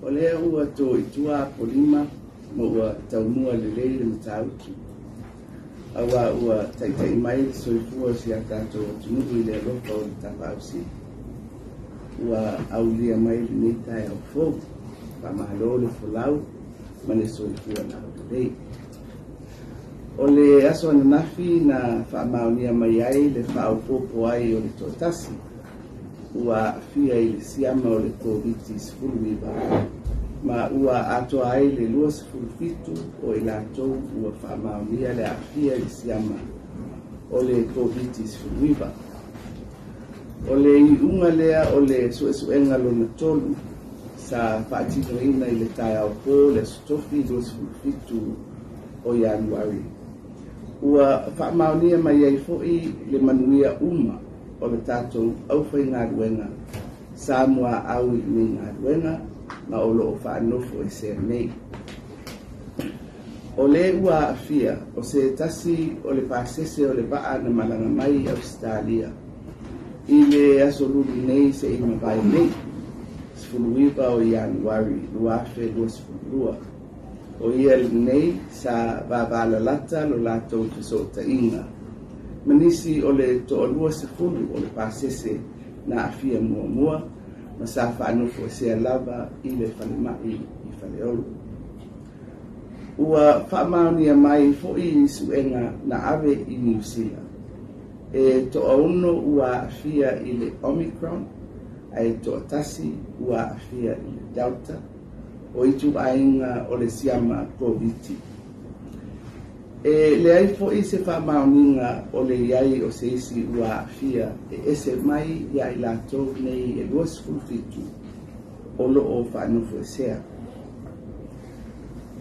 O lea ua tō i tua polima ma ua taunua lelei le matautu. Awa ua taitai mai le soifua si a tātou atunuku i le alofa o le tapausi. Ua aulia mai le nei tai au fōu, pa mahalo le folau, ma le soifua na lelei. O le aso ananafi na whaamaonia mai ai le whaopopo ai o le tōtasi. Ua fia i le siama o le COVID-19 ma ua atoa ai le 2.7 o i lātou ua whaamaonia le afia i le siama o le COVID-19. O le iunga lea o le suesuenga lona tolu sa whaatinoina i le tai au pō le stofi 2.7 o Januari. Ua whaamaonia mai ai fo'i le manuia uma o le tātou awhai ngā ruenga sa mua au i ni ngā ruenga ma o lo o whaanofo e se nei. O le ua afia o se tasi o le pasese o le baa na malanga mai Australia i le aso lulu nei se i mawai nei sfuluiva o Januari luafe 2.2 o ia nei sa vavalalata lo lātou fisota inga. Manisi o le to'olua sefulu o le pasese na afia mua ma sa whaanofo e sea lava i le whalemai i whaleolu. Ua whaamaonia mai fo'i i suenga na ave i New Zealand. E to'auno ua afia i le Omicron, ai to'atasi ua afia i le Delta, o itu ainga o le siama COVID. E le ai fo'i se whaamaoninga o le iai o se isi ua afia e ese mai ia i lātou nei e 2.7 o lo o whaanofo e sea.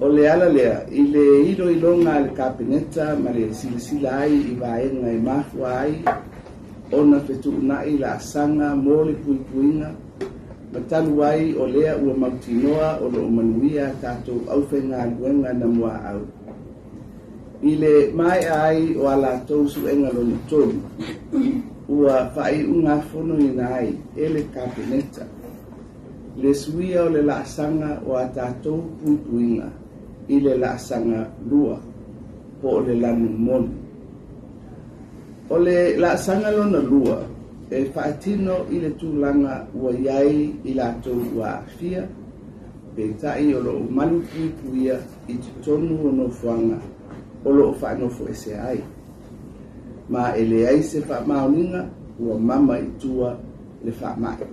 O le ala lea, i le ilo ilonga le kapineta ma le silasila ai i vaenga e mafua ai o na whetu unai la asanga mo le puipuinga ma talu ai o lea ua mautinoa o lo manuia tātou awhenga luenga na mua au. I le mai ai o ala tau suenga lona tolu, ua whai unga whono i nai e le kapineta. Le suia o le laasanga o a tātou puipuinga i le laasanga lua po o le lanu monu. O le laasanga lona lua e whaatino i le tūlanga ua iai i lātou ua afia, pe tai o lo malu puipuia i tutonu o no fuanga o lo whaanofo e se ai. Ma e le ai se whaamaoninga ua mama i tua le whaamai.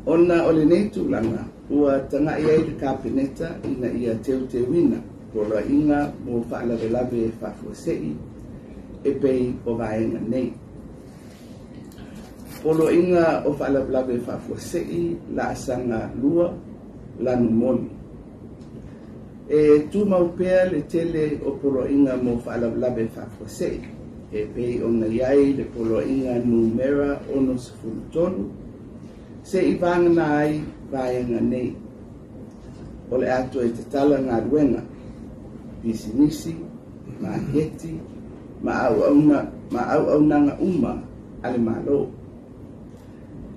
Ona o le neitu langa ua tanga i ai le kapineta ina ia teu te wina po la inga mo whaalawelawe e whafuasei e pei o vaenga nei. Po lo inga o whaalawelawe e whafuasei la asanga lua lanu moni. E tu maupea le tele o polo inga mo whaalawelawe whafuasei e pei o na iai le polo inga numera ono sefulutonu se i vangana ai vaenga nei. O le ato e te tala ngā ruenga, pisinisi, ma heti, ma au aunanga uma ale malo.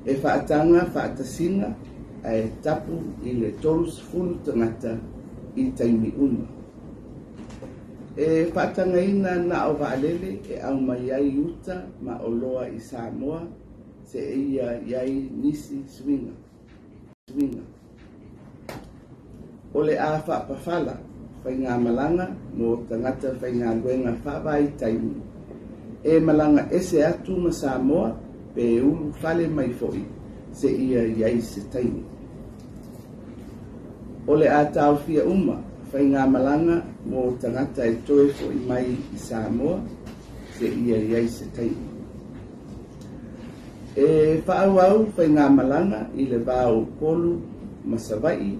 E whaatanga, whaatasinga, a e tapu i le tolus fulu tangata i taimi uma. E whaatanga ina na o vaalele e au mai ai uta ma o loa i Samoa se ia iai nisi swinga. O le a whaapawhala, whai ngā malanga mo tangata whai ngā luenga whawai taimi. E malanga ese atu ma Samoa pe ulu whale mai foi se ia iai se taimi. O le a tau fia uma, whai ngā malanga mo tangata e toe foi mai i Samoa se ia iai se taimi. E whaau whai ngā malanga i le vāo polu masawai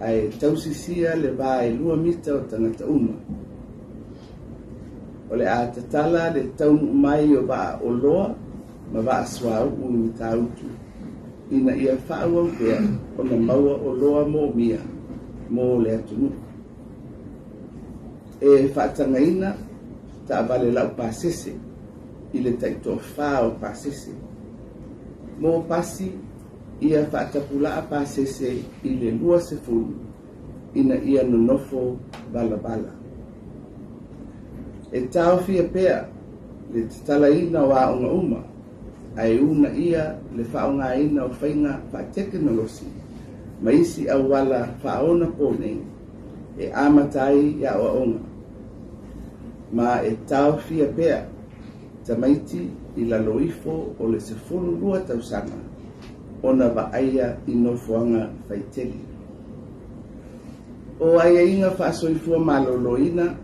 ai tausisia le vai 2 mita o tangata uma. O le a tatala le taunu mai o va o loa ma va swau un tautu. Ina ia whaau au pea o na maua o loa mo mia mo le atunu. E whaatanga ina ta vale lau pasese i le taito whao pasese. Mo pasi ia whaakapulaa pasese i le 20 ina ia nonofo bala. E tau fia pea le tatalaina wa uma ai una ia le whaongaina o whainga whaateknolosi ma isi au wala whaona pōnei e amatai ia o onga. Ma e tau fia pea tamaiti i la loifo o le sefulu lua tausanga ona vaaia i nofoanga whaiteli. O aia inga whaasoifua maloloina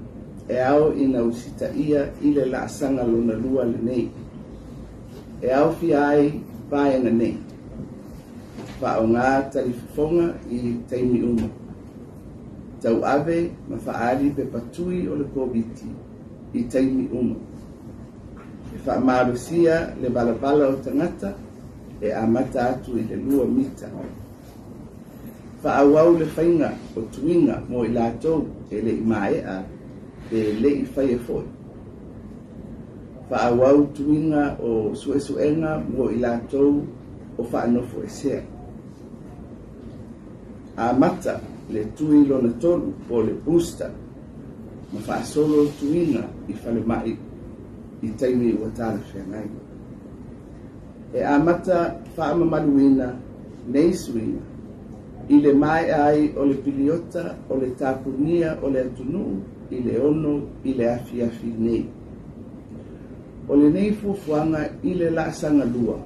e ao ina usita ia i le laasanga lona lua le nei. E au fia ai vaenga nei. Whao ngā talifonga i taimi uma. Tau ave ma whaali pe patui o le COVID i taimi uma. E whaamarusia le balabala o tangata e amata atu i le lua mita. Whaawau le whainga o tuinga mo i lātou e le imaea e le i whaia foi. Whaawau tuinga o suesuenga mo i lātou o whaanofo e sea. Amata le tui lona tolu o le booster ma whaasolo tuinga i whale mai i taimi ua tāna whengai. E amata whaamamaluina nei suina i le mai ai o le piliota o le tāpunia o le atunu i le ono i le afi nei. O le nei fuafuanga i le laasanga lua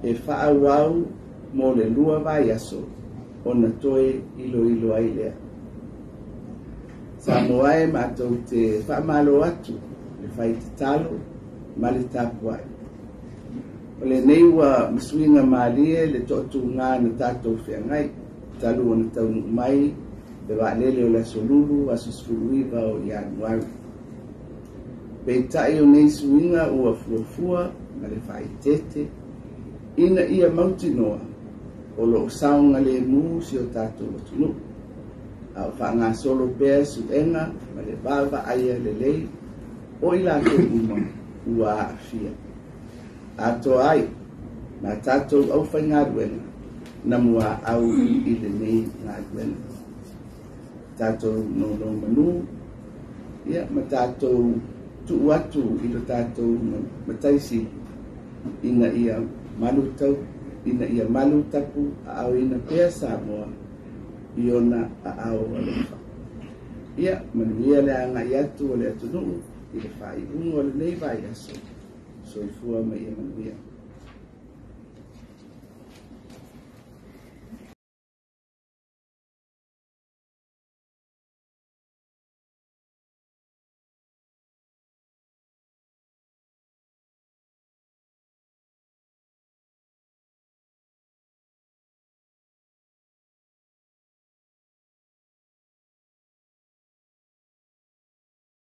e whaawau mo le lua vai aso o na toe ilo ai lea. Sa moae mātou te whaamalo atu le whai te talo ma le tāpuai. O le nei wa masuinga maalie le totu ngā na tātou whengai talu o na taunu mai le waalele o le solulu aso sfuluiva o Ianuari. Pei tai o nei suinga ua fuafua ma le whai tete ina ia mautinoa o lo saunga le musi o tātou atunu. Au whaanga solo pēr suenga ma le vava aia le lei o i lātou uma ua afia. Ato ai, na tātou au whai ngā ruenga, na mua au i le nei ngā ruenga. Tātou no manu, ia ma tātou tu atu i lo tātou mataisi ina ia malu tau, ina ia malu tapu a au ina pēr Samoa i ona a au alofa. Ia, manuia le anga i atu o le atunu i le whai ungo le nei vai aso. So i fua mai e manuia.